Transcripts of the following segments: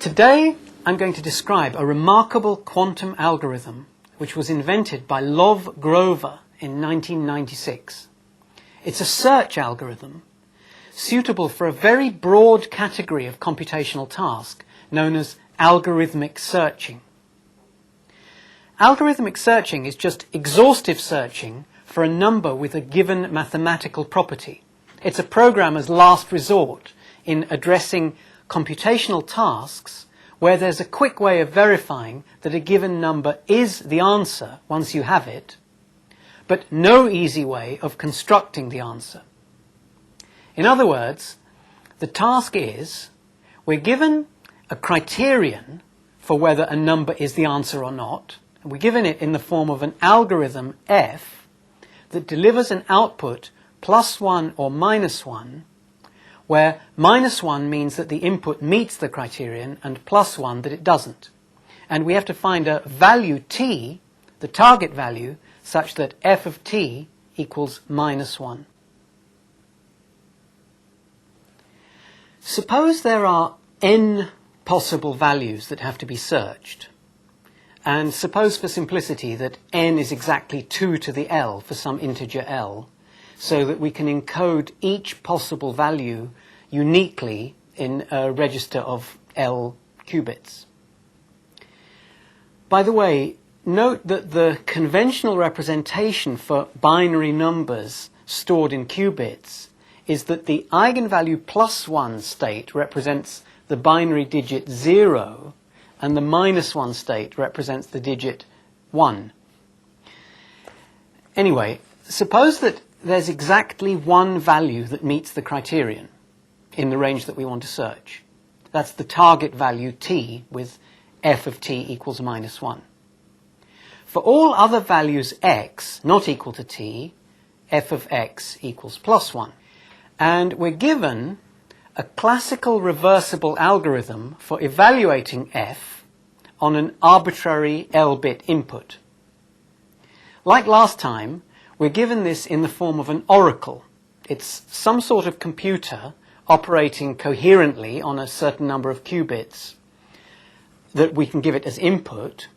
Today I'm going to describe a remarkable quantum algorithm which was invented by Lov Grover in 1996. It's a search algorithm suitable for a very broad category of computational task known as algorithmic searching. Algorithmic searching is just exhaustive searching for a number with a given mathematical property. It's a programmer's last resort in addressing computational tasks where there's a quick way of verifying that a given number is the answer once you have it, but no easy way of constructing the answer. In other words, the task is, we're given a criterion for whether a number is the answer or not, and we're given it in the form of an algorithm f that delivers an output +1 or -1, where -1 means that the input meets the criterion and +1 that it doesn't. And we have to find a value t, the target value, such that f of t equals -1. Suppose there are n possible values that have to be searched. And suppose for simplicity that n is exactly 2 to the l for some integer l, so that we can encode each possible value uniquely in a register of l qubits. By the way, note that the conventional representation for binary numbers stored in qubits is that the eigenvalue +1 state represents the binary digit 0 and the -1 state represents the digit 1. Anyway, suppose that there's exactly one value that meets the criterion in the range that we want to search. That's the target value t with f of t equals -1. For all other values x not equal to t, f of x equals +1. And we're given a classical reversible algorithm for evaluating f on an arbitrary L-bit input. Like last time, we're given this in the form of an oracle. It's some sort of computer operating coherently on a certain number of qubits that we can give it as input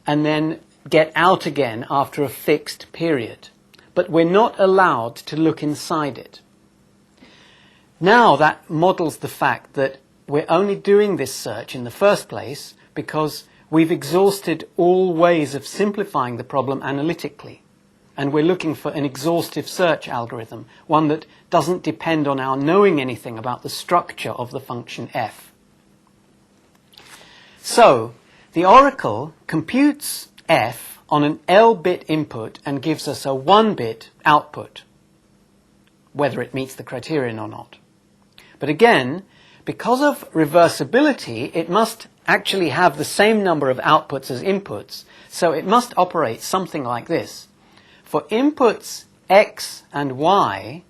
and then get out again after a fixed period. But we're not allowed to look inside it. Now that models the fact that we're only doing this search in the first place because we've exhausted all ways of simplifying the problem analytically. And we're looking for an exhaustive search algorithm, one that doesn't depend on our knowing anything about the structure of the function f. So, the oracle computes f on an L-bit input and gives us a 1-bit output, whether it meets the criterion or not. But again, because of reversibility, it must actually have the same number of outputs as inputs, so it must operate something like this. For inputs x and y,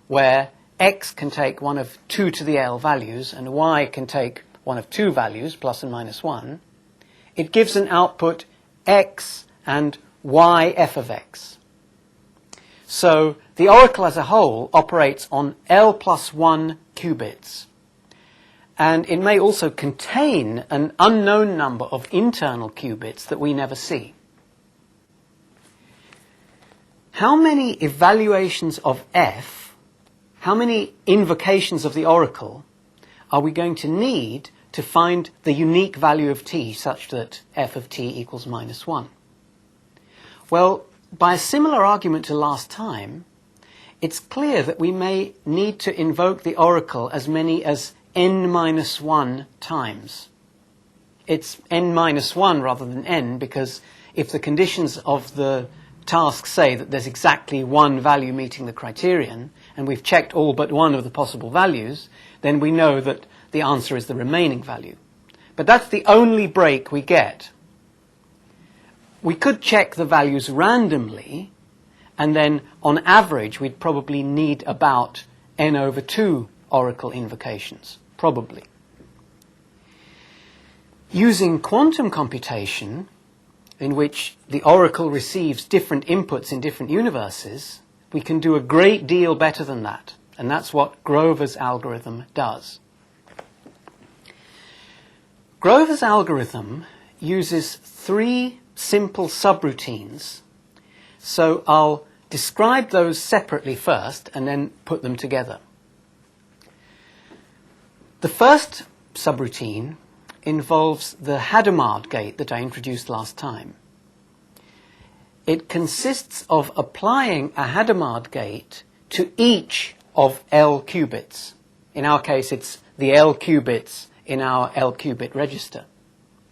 where x can take one of 2 to the l values and y can take one of 2 values, plus and minus 1, it gives an output x and y f of x. So the oracle as a whole operates on l plus 1 qubits. And it may also contain an unknown number of internal qubits that we never see. How many evaluations of f, how many invocations of the oracle are we going to need to find the unique value of t such that f of t equals -1? Well, by a similar argument to last time, it's clear that we may need to invoke the oracle as many as n-1 times. It's n-1 rather than n because if the conditions of the task say that there's exactly one value meeting the criterion, and we've checked all but one of the possible values, then we know that the answer is the remaining value. But that's the only break we get. We could check the values randomly, and then on average we'd probably need about n/2 oracle invocations, probably. Using quantum computation, in which the oracle receives different inputs in different universes, we can do a great deal better than that. And that's what Grover's algorithm does. Grover's algorithm uses three simple subroutines, so I'll describe those separately first and then put them together. The first subroutine involves the Hadamard gate that I introduced last time. It consists of applying a Hadamard gate to each of L qubits. In our case, it's the L qubits in our L qubit register,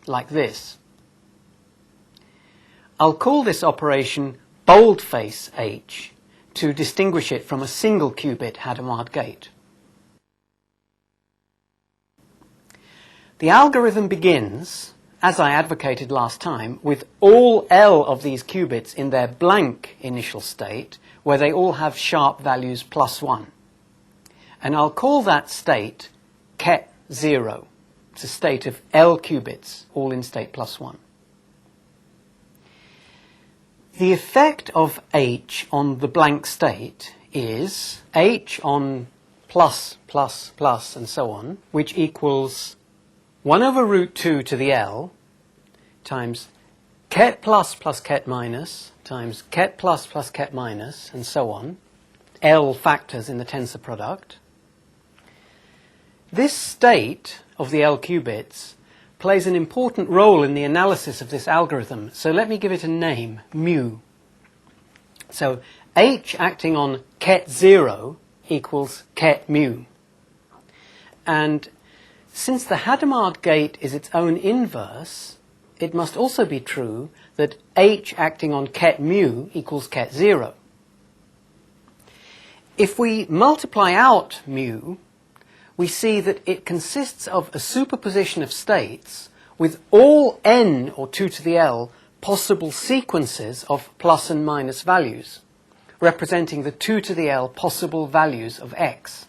like this. I'll call this operation boldface H to distinguish it from a single qubit Hadamard gate. The algorithm begins, as I advocated last time, with all L of these qubits in their blank initial state, where they all have sharp values +1. And I'll call that state ket 0. It's a state of L qubits, all in state +1. The effect of H on the blank state is H on plus, plus, plus, and so on, which equals 1 over root 2 to the L times ket plus plus ket minus times ket plus plus ket minus, and so on, L factors in the tensor product. This state of the L qubits plays an important role in the analysis of this algorithm, so let me give it a name, mu. So H acting on ket 0 equals ket mu. And since the Hadamard gate is its own inverse, it must also be true that H acting on ket mu equals ket 0. If we multiply out mu, we see that it consists of a superposition of states with all n, or 2 to the L, possible sequences of plus and minus values, representing the 2 to the L possible values of x.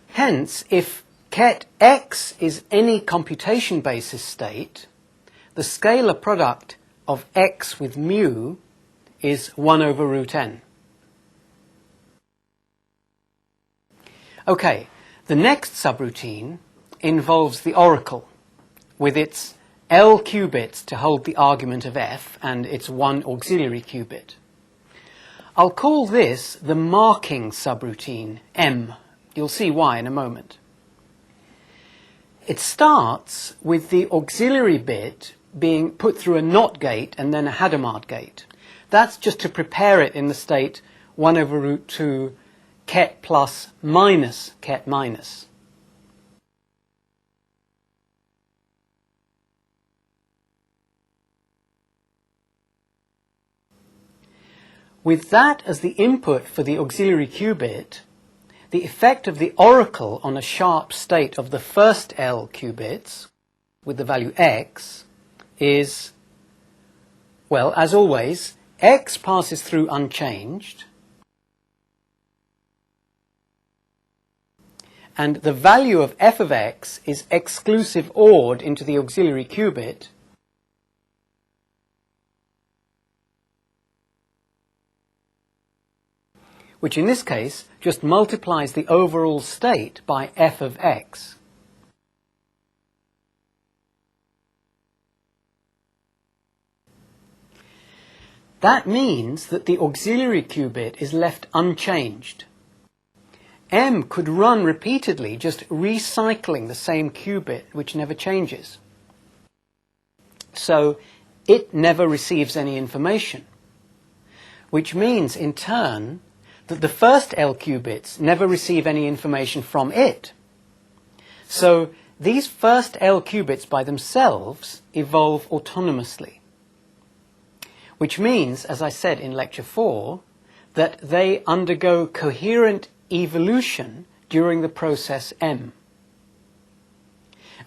Hence, if ket x is any computation basis state, the scalar product of x with mu is 1 over root n. Okay, the next subroutine involves the oracle, with its L qubits to hold the argument of f and its one auxiliary qubit. I'll call this the marking subroutine, M. You'll see why in a moment. It starts with the auxiliary bit being put through a NOT gate and then a Hadamard gate. That's just to prepare it in the state 1 over root 2 ket plus minus ket minus. With that as the input for the auxiliary qubit, the effect of the oracle on a sharp state of the first L qubits, with the value x, is, well, as always, x passes through unchanged, and the value of f of x is exclusive ORed into the auxiliary qubit, which in this case just multiplies the overall state by f of x. That means that the auxiliary qubit is left unchanged. M could run repeatedly, just recycling the same qubit, which never changes. So it never receives any information, which means, in turn, that the first L qubits never receive any information from it. So these first L qubits by themselves evolve autonomously, which means, as I said in lecture 4, that they undergo coherent evolution during the process M.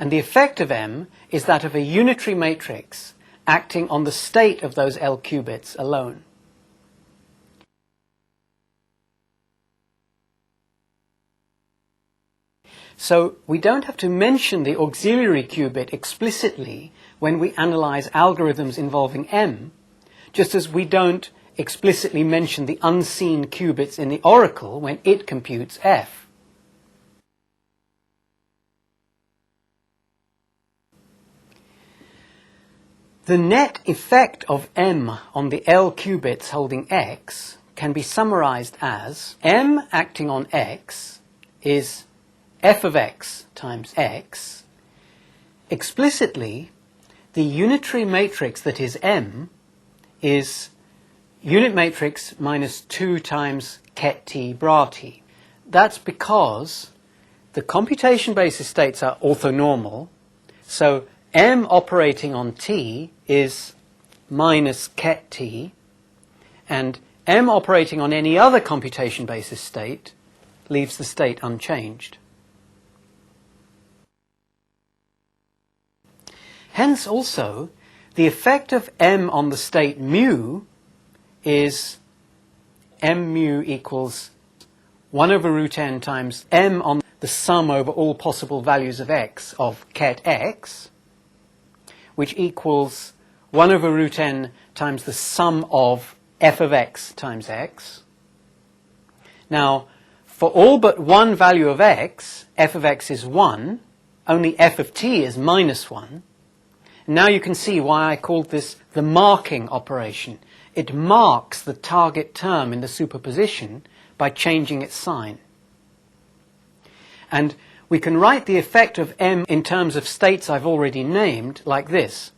And the effect of M is that of a unitary matrix acting on the state of those L qubits alone. So we don't have to mention the auxiliary qubit explicitly when we analyze algorithms involving M, just as we don't explicitly mention the unseen qubits in the oracle when it computes f. The net effect of m on the L qubits holding x can be summarized as m acting on x is f of x times x. Explicitly, the unitary matrix that is m is unit matrix minus 2 times ket t bra t. That's because the computation basis states are orthonormal, so m operating on t is minus ket t, and m operating on any other computation basis state leaves the state unchanged. Hence also, the effect of m on the state mu is m mu equals 1 over root n times m on the sum over all possible values of x of ket x, which equals 1 over root n times the sum of f of x times x. Now, for all but one value of x, f of x is 1, only f of t is minus 1. Now you can see why I called this the marking operation. It marks the target term in the superposition by changing its sign. And we can write the effect of m in terms of states I've already named like this.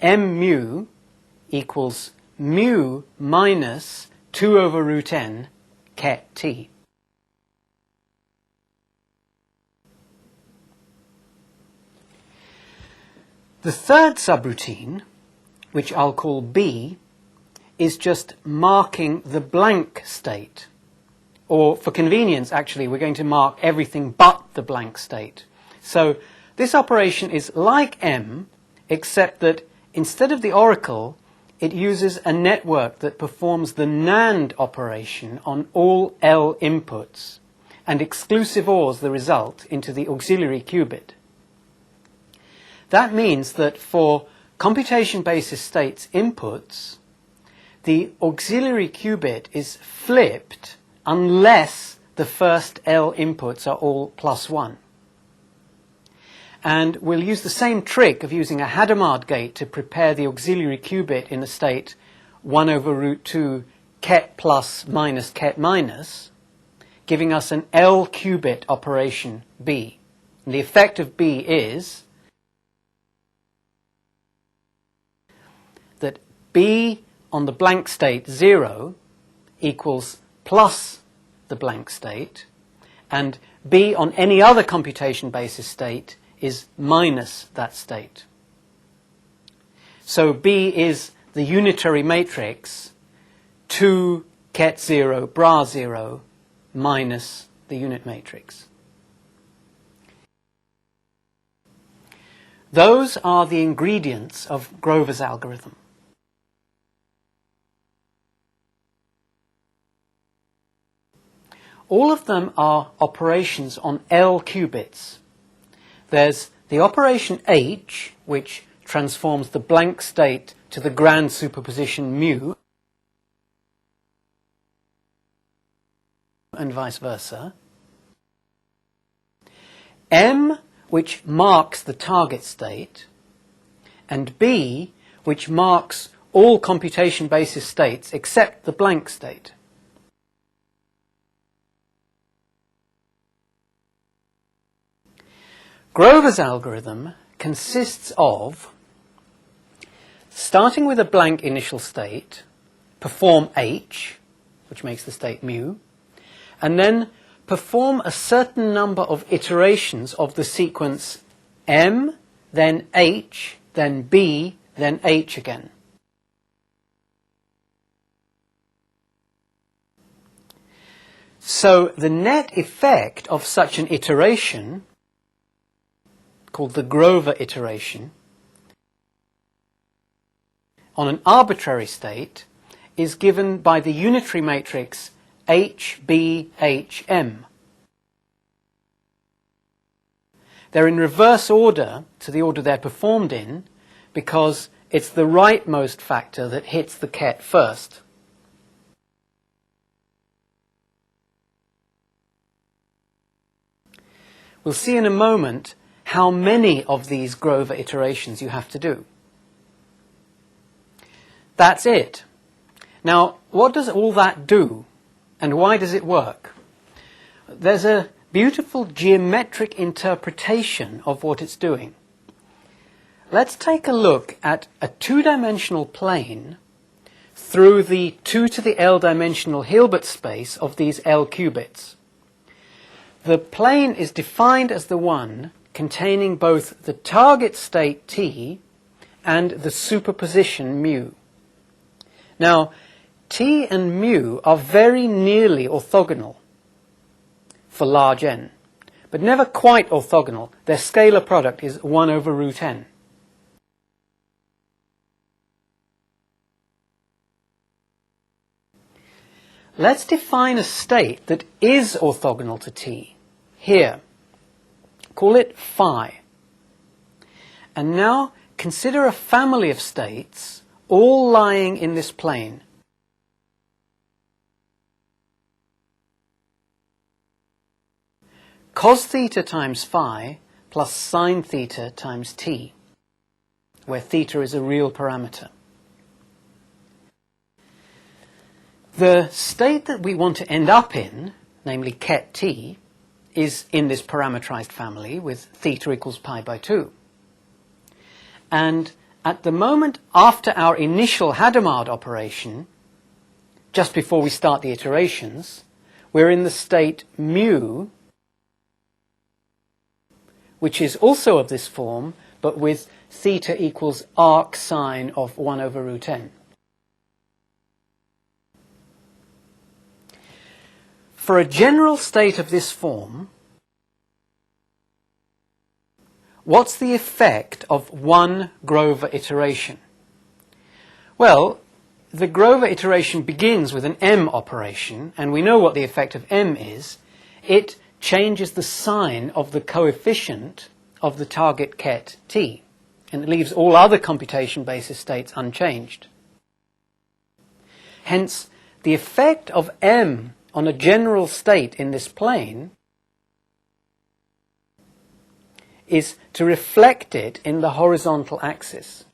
M mu equals mu minus 2 over root n ket t. The third subroutine, which I'll call B, is just marking the blank state. Or for convenience, actually, we're going to mark everything but the blank state. So this operation is like M, except that instead of the oracle, it uses a network that performs the NAND operation on all L inputs and exclusive ORs the result into the auxiliary qubit. That means that for computation basis states inputs, the auxiliary qubit is flipped unless the first L inputs are all plus 1. And we'll use the same trick of using a Hadamard gate to prepare the auxiliary qubit in the state 1 over root 2 ket plus minus ket minus, giving us an L qubit operation B. And the effect of B is that B on the blank state 0 equals plus the blank state, and B on any other computation basis state is minus that state. So B is the unitary matrix 2 ket 0 bra 0 minus the unit matrix. Those are the ingredients of Grover's algorithm. All of them are operations on L qubits. There's the operation H, which transforms the blank state to the grand superposition mu, and vice versa. M, which marks the target state, and B, which marks all computation basis states except the blank state. Grover's algorithm consists of starting with a blank initial state, perform H, which makes the state mu, and then perform a certain number of iterations of the sequence M, then H, then B, then H again. So the net effect of such an iteration, called the Grover iteration, on an arbitrary state is given by the unitary matrix HBHM. They're in reverse order to the order they're performed in because it's the rightmost factor that hits the ket first. We'll see in a moment how many of these Grover iterations you have to do. That's it. Now, what does all that do, and why does it work? There's a beautiful geometric interpretation of what it's doing. Let's take a look at a two-dimensional plane through the 2 to the L dimensional Hilbert space of these L qubits. The plane is defined as the one containing both the target state T and the superposition mu. Now, T and mu are very nearly orthogonal for large n, but never quite orthogonal. Their scalar product is 1 over root n. Let's define a state that is orthogonal to T. Here, call it phi. And now consider a family of states all lying in this plane. Cos theta times phi plus sine theta times t, where theta is a real parameter. The state that we want to end up in, namely ket t, is in this parameterized family with theta equals pi by 2. And at the moment after our initial Hadamard operation, just before we start the iterations, we're in the state mu, which is also of this form, but with theta equals arc sine of 1 over root n. For a general state of this form, what's the effect of one Grover iteration? Well, the Grover iteration begins with an M operation, and we know what the effect of M is. It changes the sign of the coefficient of the target ket T, and it leaves all other computation basis states unchanged. Hence, the effect of M on a general state in this plane is to reflect it in the horizontal axis.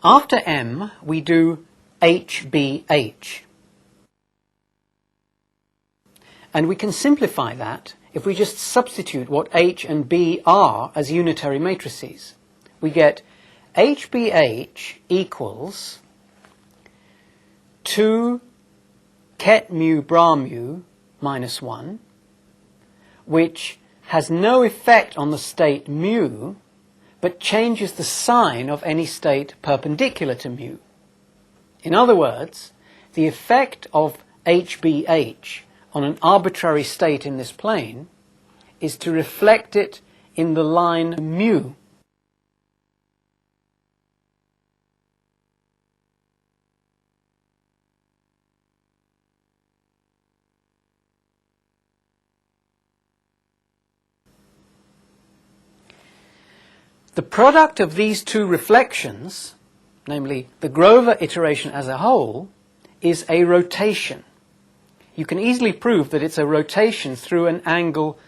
After M, we do HBH. And we can simplify that if we just substitute what H and B are as unitary matrices. We get HBH equals 2 ket mu bra mu minus 1, which has no effect on the state mu, but changes the sign of any state perpendicular to mu. In other words, the effect of HBH on an arbitrary state in this plane is to reflect it in the line mu. The product of these two reflections, namely the Grover iteration as a whole, is a rotation. You can easily prove that it's a rotation through an angle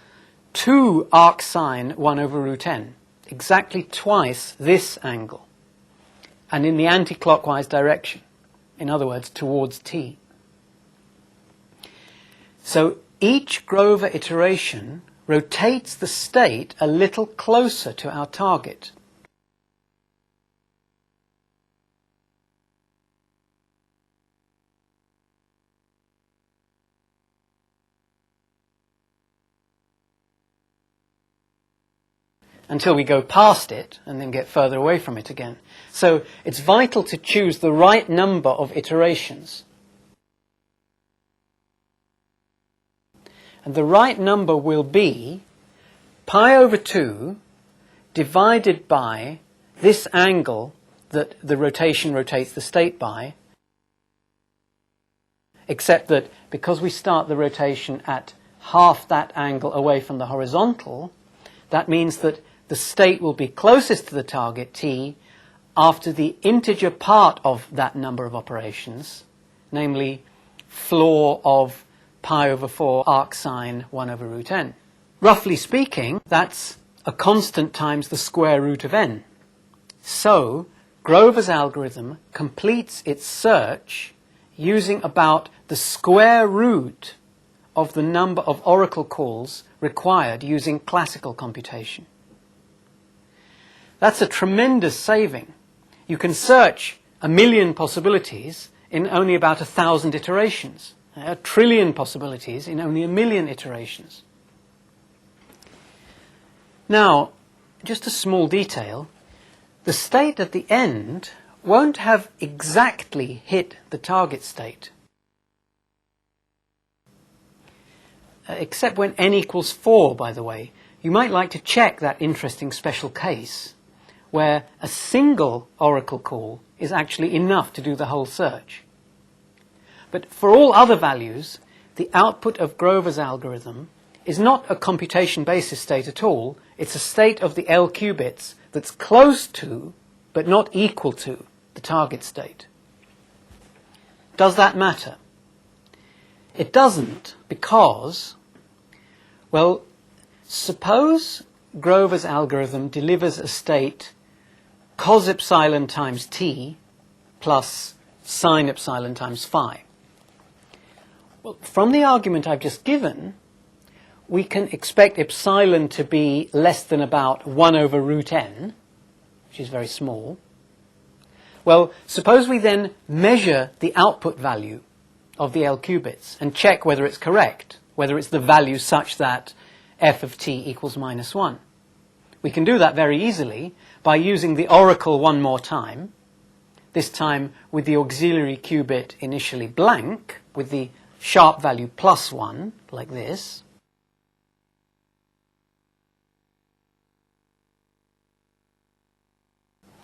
2 arc sine 1 over root n, exactly twice this angle, and in the anti-clockwise direction, in other words, towards t. So each Grover iteration rotates the state a little closer to our target. Until we go past it and then get further away from it again. So it's vital to choose the right number of iterations. And the right number will be pi over 2 divided by this angle that the rotation rotates the state by, except that because we start the rotation at half that angle away from the horizontal, that means that the state will be closest to the target t after the integer part of that number of operations, namely floor of pi over 4 arcsine 1 over root n. Roughly speaking, that's a constant times the square root of n. So, Grover's algorithm completes its search using about the square root of the number of oracle calls required using classical computation. That's a tremendous saving. You can search 1,000,000 possibilities in only about 1,000 iterations, 1,000,000,000,000 possibilities in only 1,000,000 iterations. Now, just a small detail, the state at the end won't have exactly hit the target state, except when n equals 4, by the way. You might like to check that interesting special case where a single oracle call is actually enough to do the whole search. But for all other values, the output of Grover's algorithm is not a computation basis state at all. It's a state of the L qubits that's close to, but not equal to, the target state. Does that matter? It doesn't, because, well, suppose Grover's algorithm delivers a state cos epsilon times t plus sine epsilon times phi. Well, from the argument I've just given, we can expect epsilon to be less than about 1 over root n, which is very small. Well, suppose we then measure the output value of the L qubits and check whether it's correct, whether it's the value such that f of t equals -1. We can do that very easily by using the oracle one more time, this time with the auxiliary qubit initially blank, with the sharp value +1, like this.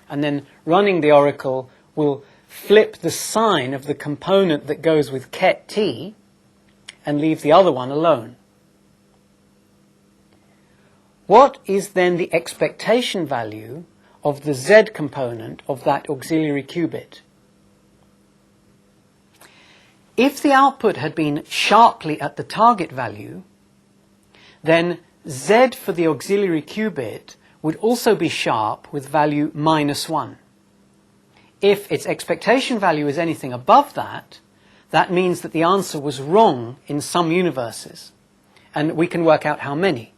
And then running the oracle will flip the sign of the component that goes with ket t and leave the other one alone. What is then the expectation value of the z component of that auxiliary qubit? If the output had been sharply at the target value, then z for the auxiliary qubit would also be sharp with value -1. If its expectation value is anything above that, that means that the answer was wrong in some universes, and we can work out how many.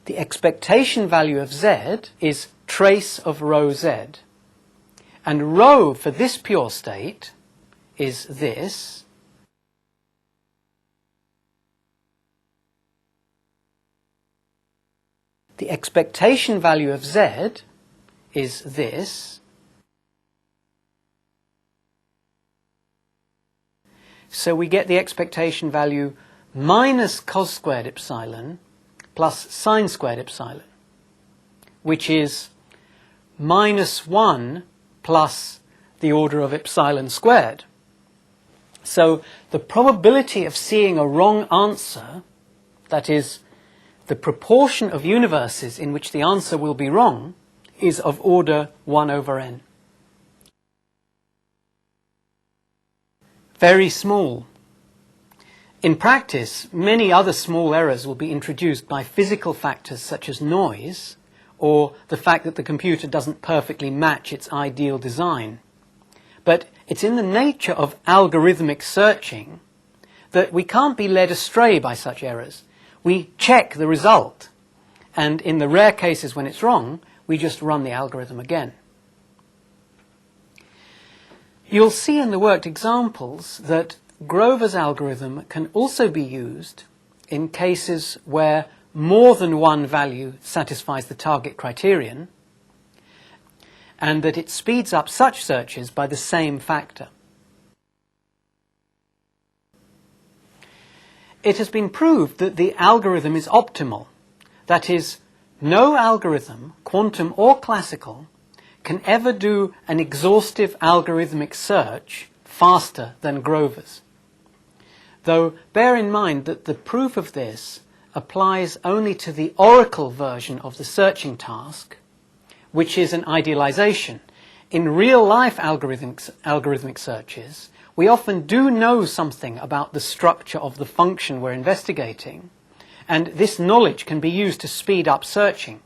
The expectation value of z is trace of rho z, and rho for this pure state is this. The expectation value of z is this. So we get the expectation value minus cos squared epsilon plus sine squared epsilon, which is -1 plus the order of epsilon squared. So the probability of seeing a wrong answer, that is, the proportion of universes in which the answer will be wrong, is of order 1 over n. Very small. In practice, many other small errors will be introduced by physical factors such as noise, or the fact that the computer doesn't perfectly match its ideal design. But it's in the nature of algorithmic searching that we can't be led astray by such errors. We check the result, and in the rare cases when it's wrong, we just run the algorithm again. You'll see in the worked examples that Grover's algorithm can also be used in cases where more than one value satisfies the target criterion, and that it speeds up such searches by the same factor. It has been proved that the algorithm is optimal. That is, no algorithm, quantum or classical, can ever do an exhaustive algorithmic search faster than Grover's. Though bear in mind that the proof of this applies only to the oracle version of the searching task, which is an idealization. In real-life algorithmic searches, we often do know something about the structure of the function we're investigating, and this knowledge can be used to speed up searching.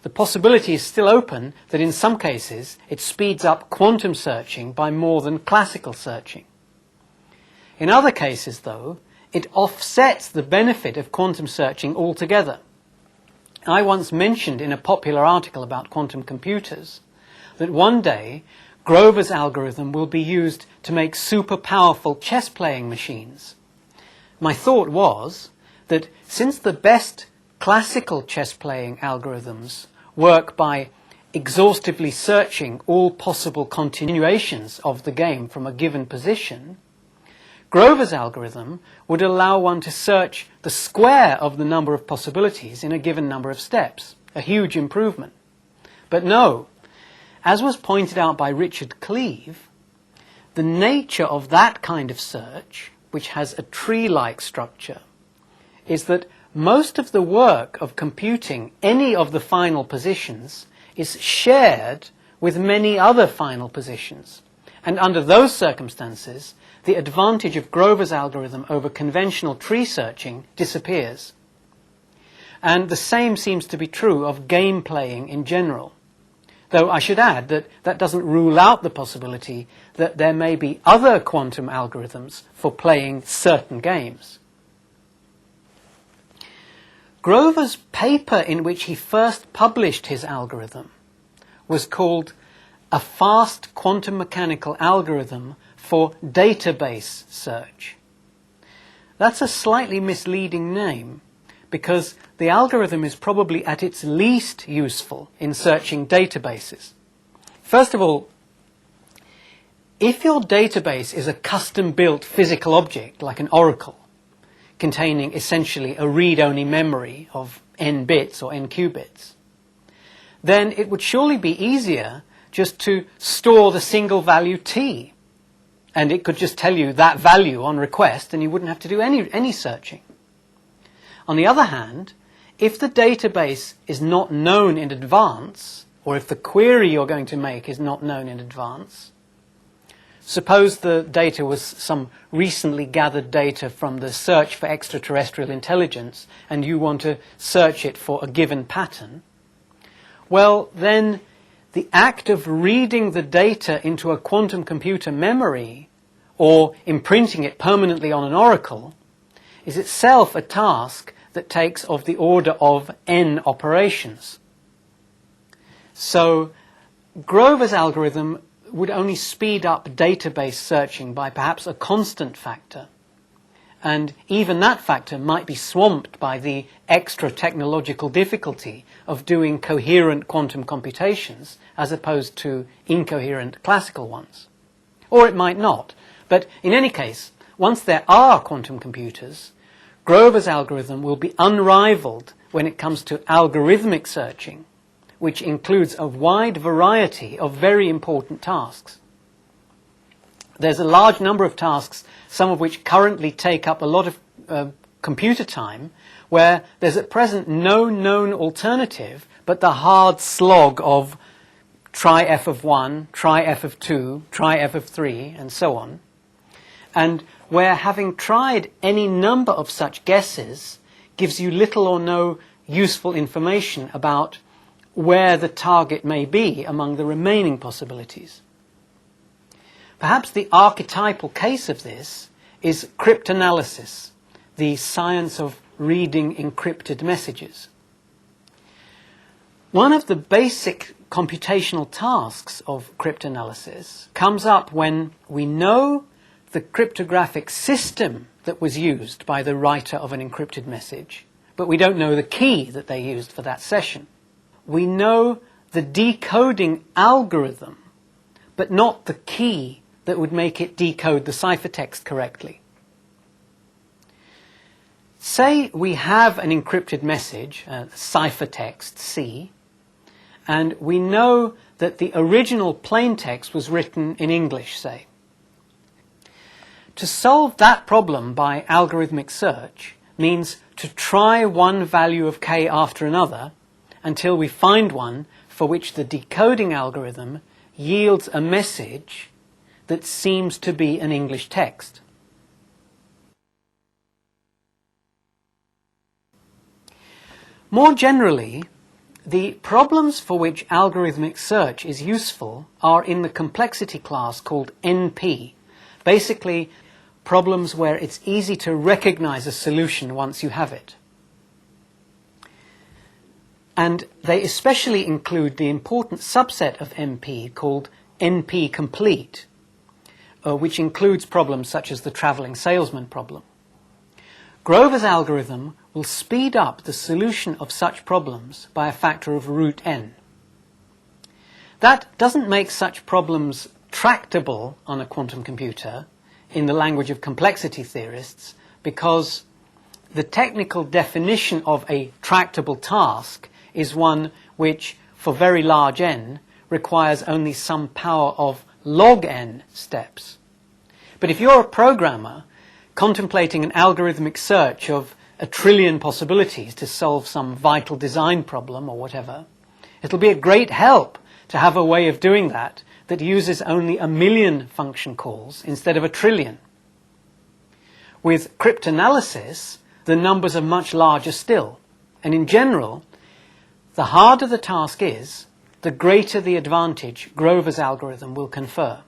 The possibility is still open that in some cases it speeds up quantum searching by more than classical searching. In other cases, though, it offsets the benefit of quantum searching altogether. I once mentioned in a popular article about quantum computers that one day Grover's algorithm will be used to make super powerful chess-playing machines. My thought was that since the best classical chess-playing algorithms work by exhaustively searching all possible continuations of the game from a given position, Grover's algorithm would allow one to search the square of the number of possibilities in a given number of steps, a huge improvement. But no, as was pointed out by Richard Cleave, the nature of that kind of search, which has a tree-like structure, is that most of the work of computing any of the final positions is shared with many other final positions. And under those circumstances, the advantage of Grover's algorithm over conventional tree searching disappears. And the same seems to be true of game playing in general. Though I should add that that doesn't rule out the possibility that there may be other quantum algorithms for playing certain games. Grover's paper in which he first published his algorithm was called A Fast Quantum Mechanical Algorithm for Database Search. That's a slightly misleading name because the algorithm is probably at its least useful in searching databases. First of all, if your database is a custom-built physical object like an oracle, containing essentially a read-only memory of n bits or n qubits, then it would surely be easier just to store the single value t, and it could just tell you that value on request and you wouldn't have to do any searching. On the other hand, if the database is not known in advance, or if the query you're going to make is not known in advance, suppose the data was some recently gathered data from the search for extraterrestrial intelligence and you want to search it for a given pattern, well, then the act of reading the data into a quantum computer memory or imprinting it permanently on an oracle is itself a task that takes of the order of n operations. So Grover's algorithm would only speed up database searching by perhaps a constant factor, and even that factor might be swamped by the extra technological difficulty of doing coherent quantum computations as opposed to incoherent classical ones. Or it might not. But in any case, once there are quantum computers, Grover's algorithm will be unrivaled when it comes to algorithmic searching, which includes a wide variety of very important tasks. There's a large number of tasks, some of which currently take up a lot of computer time, where there's at present no known alternative but the hard slog of try f of 1, try f of 2, try f of 3, and so on. And where having tried any number of such guesses gives you little or no useful information about where the target may be among the remaining possibilities. Perhaps the archetypal case of this is cryptanalysis, the science of reading encrypted messages. One of the basic computational tasks of cryptanalysis comes up when we know the cryptographic system that was used by the writer of an encrypted message, but we don't know the key that they used for that session. We know the decoding algorithm, but not the key that would make it decode the ciphertext correctly. Say we have an encrypted message, a ciphertext C, and we know that the original plaintext was written in English, say. To solve that problem by algorithmic search means to try one value of k after another until we find one for which the decoding algorithm yields a message that seems to be an English text. More generally, the problems for which algorithmic search is useful are in the complexity class called NP, basically problems where it's easy to recognize a solution once you have it. And they especially include the important subset of NP called NP complete, which includes problems such as the traveling salesman problem. Grover's algorithm will speed up the solution of such problems by a factor of root n. That doesn't make such problems tractable on a quantum computer in the language of complexity theorists, because the technical definition of a tractable task is one which, for very large n, requires only some power of log n steps. But if you're a programmer contemplating an algorithmic search of 1 trillion possibilities to solve some vital design problem or whatever, it'll be a great help to have a way of doing that that uses only 1 million function calls instead of 1 trillion. With cryptanalysis, the numbers are much larger still, and in general, the harder the task is, the greater the advantage Grover's algorithm will confer.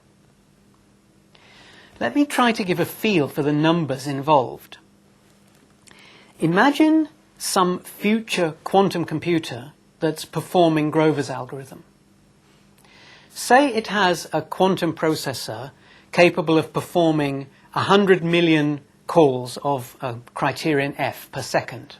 Let me try to give a feel for the numbers involved. Imagine some future quantum computer that's performing Grover's algorithm. Say it has a quantum processor capable of performing 100 million calls of a criterion f per second.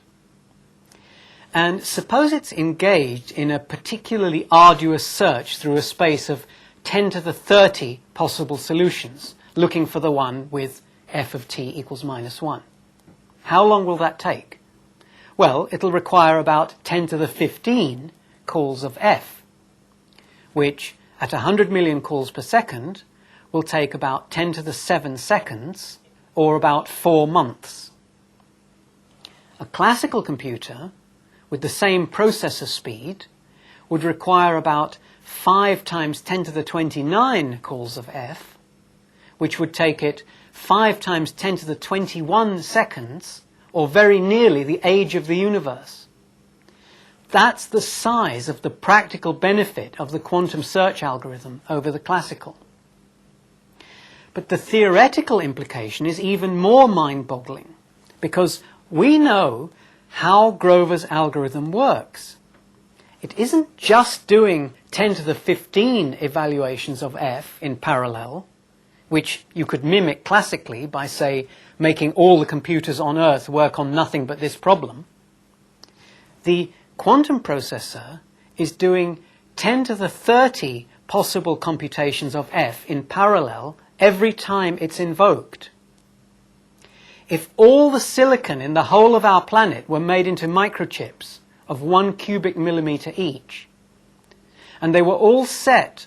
And suppose it's engaged in a particularly arduous search through a space of 10 to the 30 possible solutions, looking for the one with f of t equals -1. How long will that take? Well, it'll require about 10 to the 15 calls of f, which at 100 million calls per second will take about 10 to the 7 seconds, or about 4 months. A classical computer with the same processor speed would require about 5 times 10 to the 29 calls of f, which would take it 5 times 10 to the 21 seconds, or very nearly the age of the universe. That's the size of the practical benefit of the quantum search algorithm over the classical. But the theoretical implication is even more mind-boggling, because we know how Grover's algorithm works. It isn't just doing 10 to the 15 evaluations of f in parallel, which you could mimic classically by, say, making all the computers on Earth work on nothing but this problem. The quantum processor is doing 10 to the 30 possible computations of f in parallel every time it's invoked. If all the silicon in the whole of our planet were made into microchips of 1 cubic millimeter each, and they were all set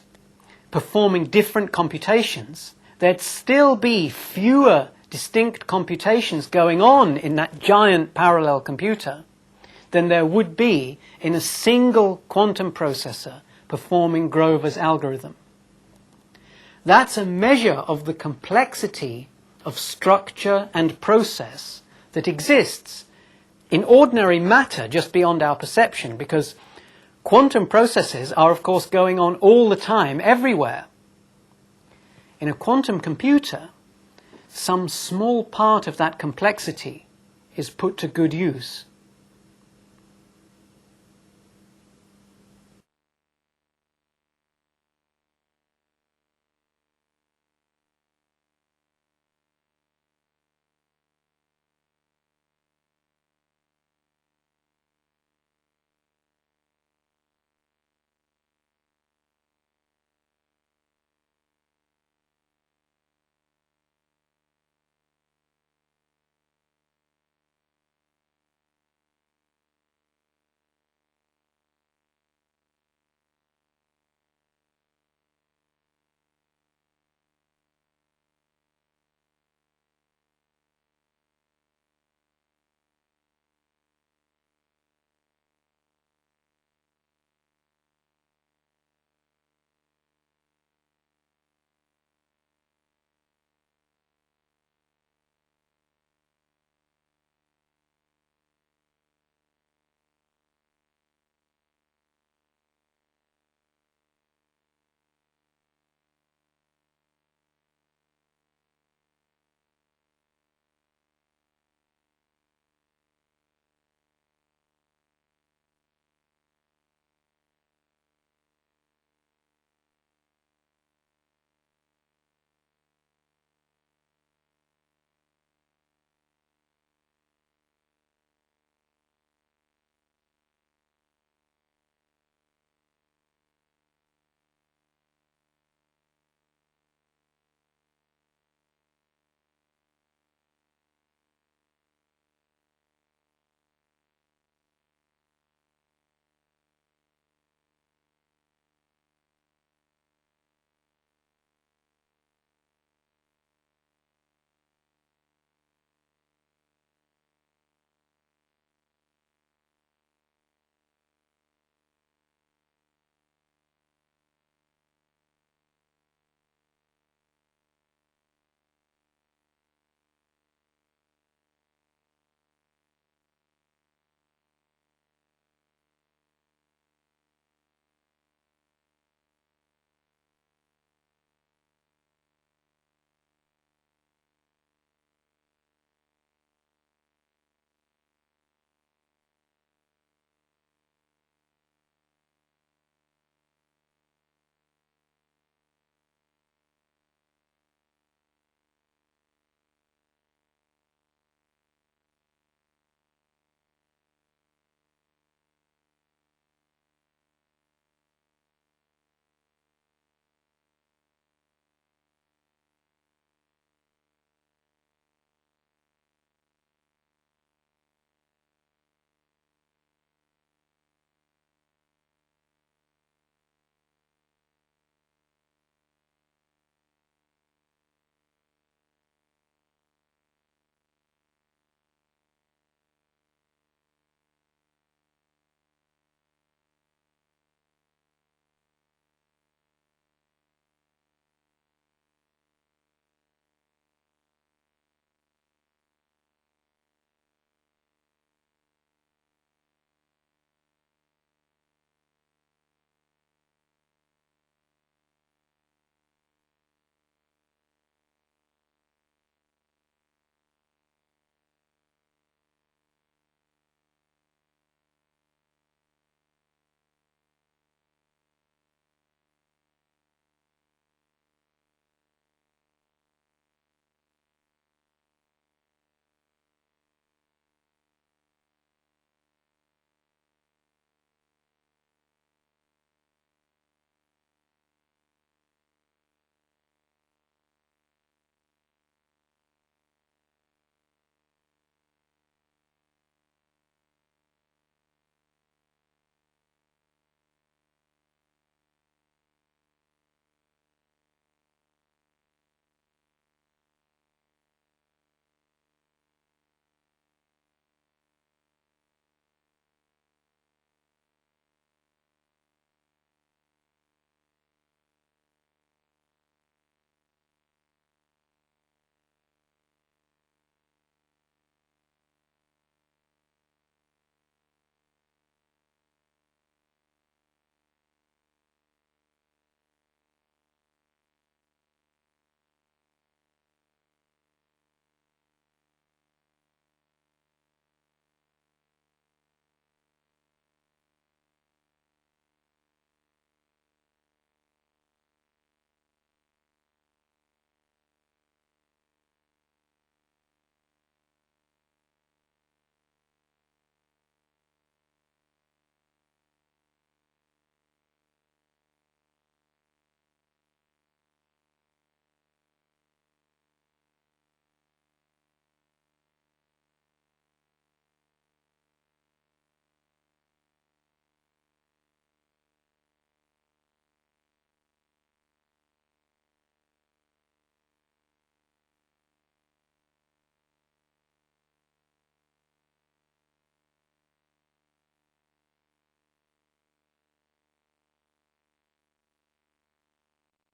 performing different computations, there'd still be fewer distinct computations going on in that giant parallel computer than there would be in a single quantum processor performing Grover's algorithm. That's a measure of the complexity of structure and process that exists in ordinary matter just beyond our perception, because quantum processes are, of course, going on all the time, everywhere. In a quantum computer, some small part of that complexity is put to good use